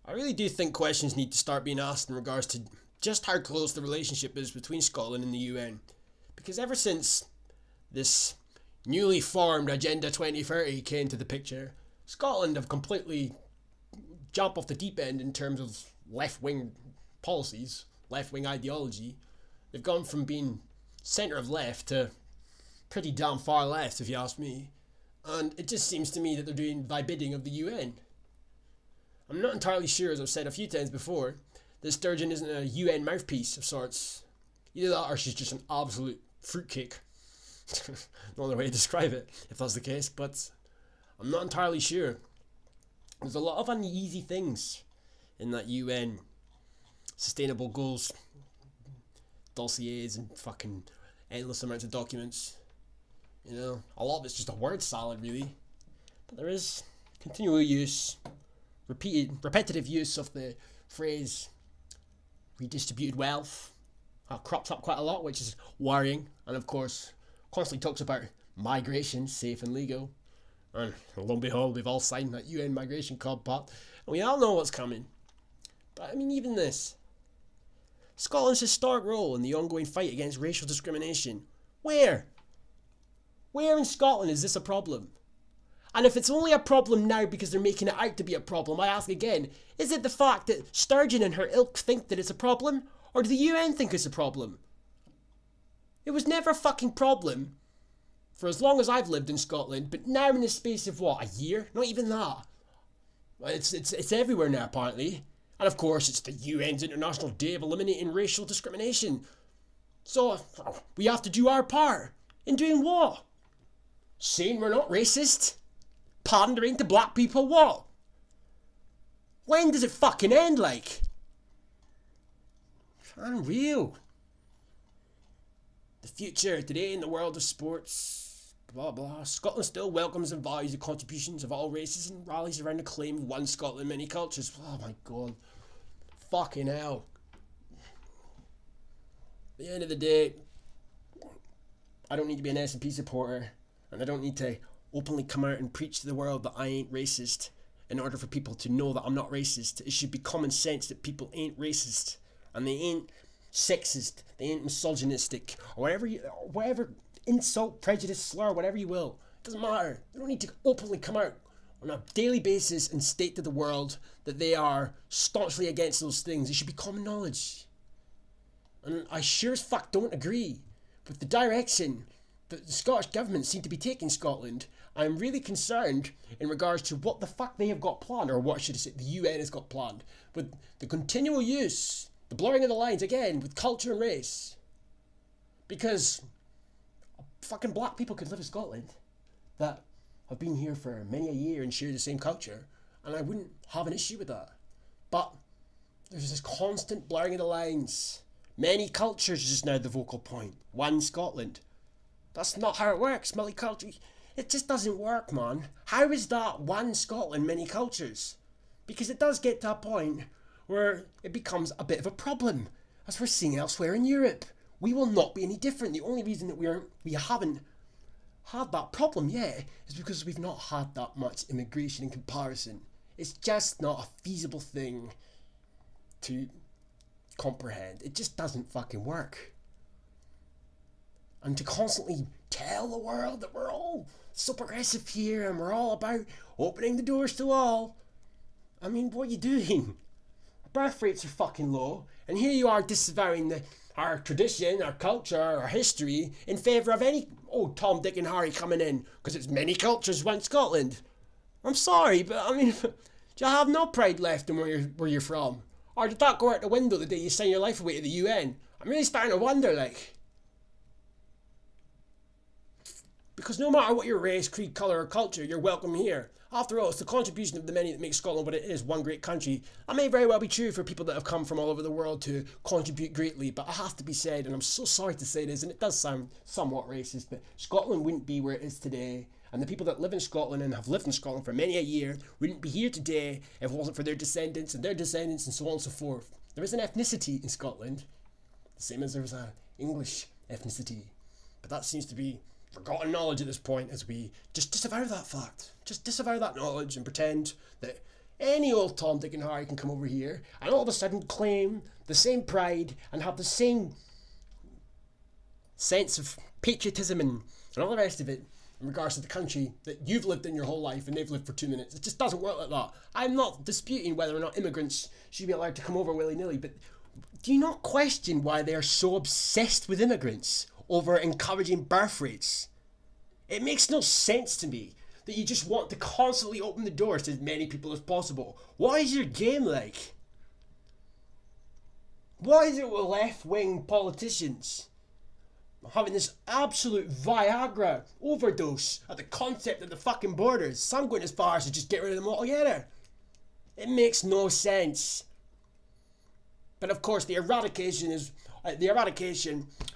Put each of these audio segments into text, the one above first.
I really do think questions need to start being asked in regards to just how close the relationship is between Scotland and the UN. Because ever since this newly formed Agenda 2030 came to the picture, Scotland have completely jumped off the deep end in terms of left wing policies, left wing ideology. They've gone from being centre of left to pretty damn far left, if you ask me. And it just seems to me that they're doing the bidding of the UN. I'm not entirely sure, as I've said a few times before, that Sturgeon isn't a UN mouthpiece of sorts. Either that or she's just an absolute fruitcake. No other way to describe it, if that's the case, but I'm not entirely sure. There's a lot of uneasy things in that UN sustainable goals dossiers and fucking endless amounts of documents. You know, a lot of it's just a word salad, really. But there is continual use, repetitive use of the phrase redistributed wealth. Crops up quite a lot, which is worrying. And of course, constantly talks about migration, safe and legal. And lo and behold, we've all signed that UN migration compact. And we all know what's coming. But I mean, even this. Scotland's historic role in the ongoing fight against racial discrimination. Where? Where in Scotland is this a problem? And if it's only a problem now because they're making it out to be a problem, I ask again, is it the fact that Sturgeon and her ilk think that it's a problem? Or do the UN think it's a problem? It was never a fucking problem for as long as I've lived in Scotland, but now in the space of what, a year? Not even that. It's everywhere now, apparently. And of course, it's the UN's International Day of Eliminating Racial Discrimination. So, we have to do our part. In doing what? Saying we're not racist? Pandering to black people, what? When does it fucking end, like? Unreal. The future today in the world of sports, blah blah. Scotland still welcomes and values the contributions of all races and rallies around the claim of one Scotland, many cultures. Oh my god. Fucking hell. At the end of the day, I don't need to be an S&P supporter, and I don't need to openly come out and preach to the world that I ain't racist in order for people to know that I'm not racist. It should be common sense that people ain't racist, and they ain't sexist, they ain't misogynistic, or whatever insult, prejudice, slur, whatever you will. It doesn't matter. They don't need to openly come out on a daily basis and state to the world that they are staunchly against those things. It should be common knowledge. And I sure as fuck don't agree with the direction that the Scottish government seem to be taking Scotland. I'm really concerned in regards to what the fuck they have got planned, or what should I say, the UN has got planned, with the continual use, the blurring of the lines again, with culture and race. Because fucking black people could live in Scotland that have been here for many a year and share the same culture, and I wouldn't have an issue with that. But there's this constant blurring of the lines. Many cultures is just now the vocal point. One Scotland. That's not how it works. Multicultural. It just doesn't work, man. How is that one Scotland, many cultures? Because it does get to a point where it becomes a bit of a problem, as we're seeing elsewhere in Europe. We will not be any different. The only reason that we haven't had that problem yet is because we've not had that much immigration in comparison. It's just not a feasible thing to comprehend. It just doesn't fucking work. And to constantly tell the world that we're all so progressive here and we're all about opening the doors to all. I mean, what are you doing? Our birth rates are fucking low, and here you are disavowing our tradition, our culture, our history in favour of any Tom, Dick and Harry coming in because it's many cultures, one Scotland. I'm sorry, but I mean, do you have no pride left in where you're from? Or did that go out the window the day you signed your life away to the UN? I'm really starting to wonder, like. Because no matter what your race, creed, colour or culture, you're welcome here. After all, it's the contribution of the many that makes Scotland what it is, one great country. That may very well be true for people that have come from all over the world to contribute greatly, but it has to be said, and I'm so sorry to say this, and it does sound somewhat racist, but Scotland wouldn't be where it is today, and the people that live in Scotland and have lived in Scotland for many a year wouldn't be here today if it wasn't for their descendants and so on and so forth. There is an ethnicity in Scotland, the same as there is an English ethnicity, but that seems to be forgotten knowledge at this point, as we just disavow that fact. Just disavow that knowledge and pretend that Any old Tom, Dick and Harry can come over here and all of a sudden claim the same pride and have the same sense of patriotism and all the rest of it in regards to the country that you've lived in your whole life and they've lived for 2 minutes. It just doesn't work like that. I'm not disputing whether or not immigrants should be allowed to come over willy-nilly, but do you not question why they are so obsessed with immigrants over encouraging birth rates? It makes no sense to me that you just want to constantly open the doors to as many people as possible. What is your game like? Why is it with left-wing politicians having this absolute Viagra overdose at the concept of the fucking borders? Some going as far as to just get rid of them altogether. It makes no sense. But of course, the eradication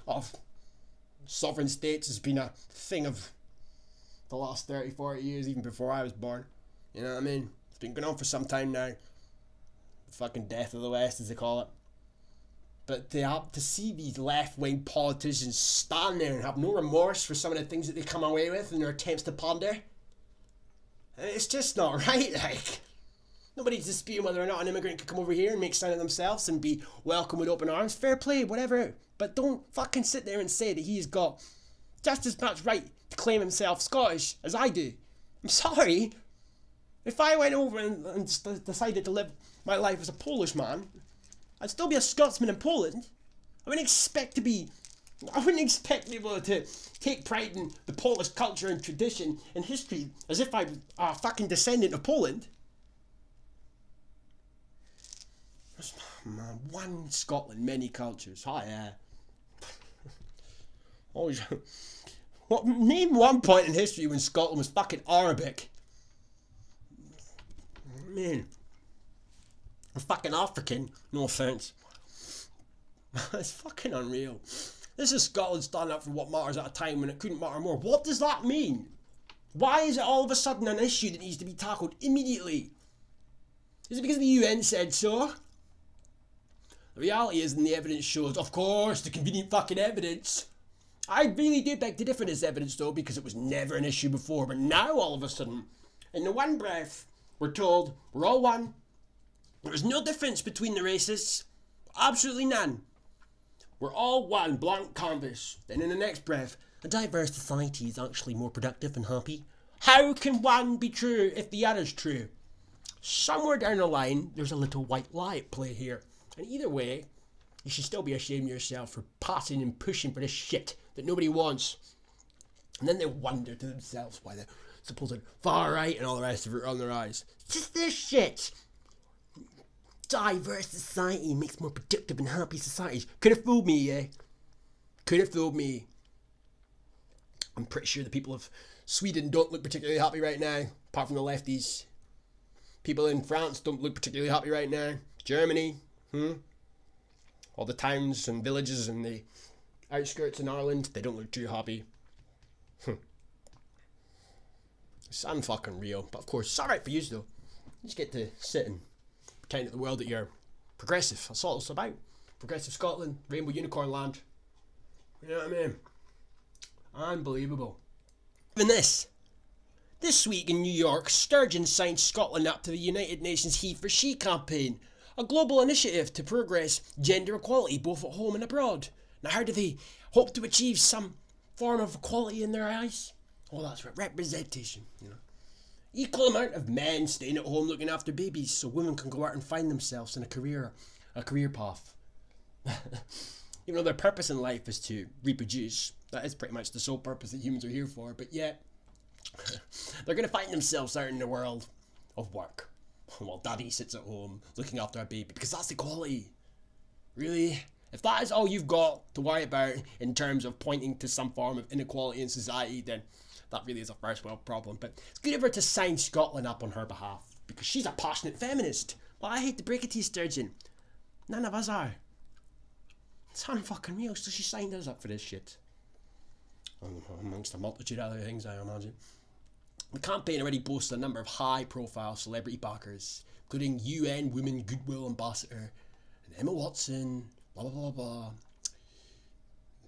of sovereign states has been a thing of the last 30, 40 years, even before I was born. You know what I mean? It's been going on for some time now. The fucking death of the West, as they call it. But to see these left-wing politicians stand there and have no remorse for some of the things that they come away with in their attempts to ponder, it's just not right, like. Nobody's disputing whether or not an immigrant could come over here and make sign of themselves and be welcome with open arms. Fair play, whatever. But don't fucking sit there and say that he's got just as much right to claim himself Scottish as I do. I'm sorry. If I went over and decided to live my life as a Polish man, I'd still be a Scotsman in Poland. I wouldn't expect to be able to take pride in the Polish culture and tradition and history as if I'm a fucking descendant of Poland. Man, one Scotland, many cultures. Oh yeah. Always. What? Name one point in history when Scotland was fucking Arabic. Man, I'm fucking African. No offense. It's fucking unreal. This is Scotland standing up for what matters at a time when it couldn't matter more. What does that mean? Why is it all of a sudden an issue that needs to be tackled immediately? Is it because the UN said so? The reality is, and the evidence shows, of course, the convenient fucking evidence. I really do beg to differ in this evidence though, because it was never an issue before, but now all of a sudden, in the one breath, we're told we're all one. There's no difference between the races. Absolutely none. We're all one blank canvas. Then in the next breath, a diverse society is actually more productive and happy. How can one be true if the other's true? Somewhere down the line, there's a little white lie at play here. And either way, you should still be ashamed of yourself for passing and pushing for this shit that nobody wants. And then they wonder to themselves why the supposed far right and all the rest of it are on their eyes. It's just this shit. Diverse society makes more productive and happy societies. Could have fooled me, yeah. Could have fooled me. I'm pretty sure the people of Sweden don't look particularly happy right now, apart from the lefties. People in France don't look particularly happy right now. Germany, all the towns and villages and the outskirts in Ireland, they don't look too happy. It's unfucking real. But of course, it's alright for you though. You just get to sit and pretend to the world that you're progressive. That's all it's about. Progressive Scotland, Rainbow Unicorn Land. You know what I mean? Unbelievable. Even this week in New York, Sturgeon signed Scotland up to the United Nations He for She campaign, a global initiative to progress gender equality both at home and abroad. Now how do they hope to achieve some form of equality in their eyes? Oh, that's right, representation, you know. Equal amount of men staying at home looking after babies so women can go out and find themselves in a career path. Even though their purpose in life is to reproduce, that is pretty much the sole purpose that humans are here for, but yet they're going to find themselves out in the world of work while daddy sits at home looking after a baby, because that's equality. Really? If that is all you've got to worry about in terms of pointing to some form of inequality in society, then that really is a first world problem. But it's good of her to sign Scotland up on her behalf, because she's a passionate feminist. Well, I hate to break it to you, Sturgeon. None of us are. It's unfucking real, so she signed us up for this shit. Amongst a multitude of other things, I imagine. The campaign already boasts a number of high-profile celebrity backers, including UN Women Goodwill Ambassador, and Emma Watson, blah blah blah blah.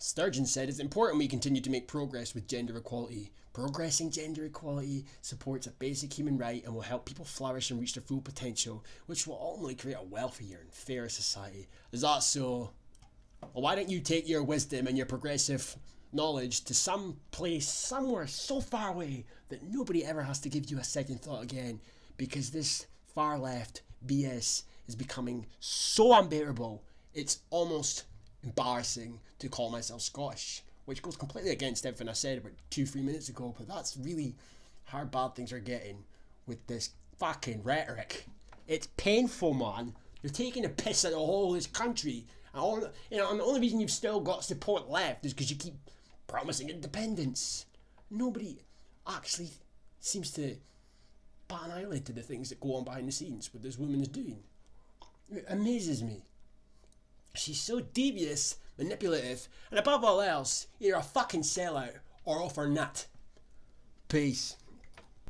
Sturgeon said it's important we continue to make progress with gender equality. Progressing gender equality supports a basic human right and will help people flourish and reach their full potential, which will ultimately create a wealthier and fairer society. Is that so? Well, why don't you take your wisdom and your progressive knowledge to some place somewhere so far away that nobody ever has to give you a second thought again, because this far left BS is becoming so unbearable it's almost embarrassing to call myself Scottish, which goes completely against everything I said about 2-3 minutes ago. But that's really how bad things are getting with this fucking rhetoric. It's painful, man. You're taking a piss at the whole of this country. And the only reason you've still got support left is because you keep promising independence. Nobody actually seems to bat an eyelid to the things that go on behind the scenes, what this woman is doing. It amazes me. She's so devious, manipulative, and above all else, you're a fucking sellout or off her nut. Peace.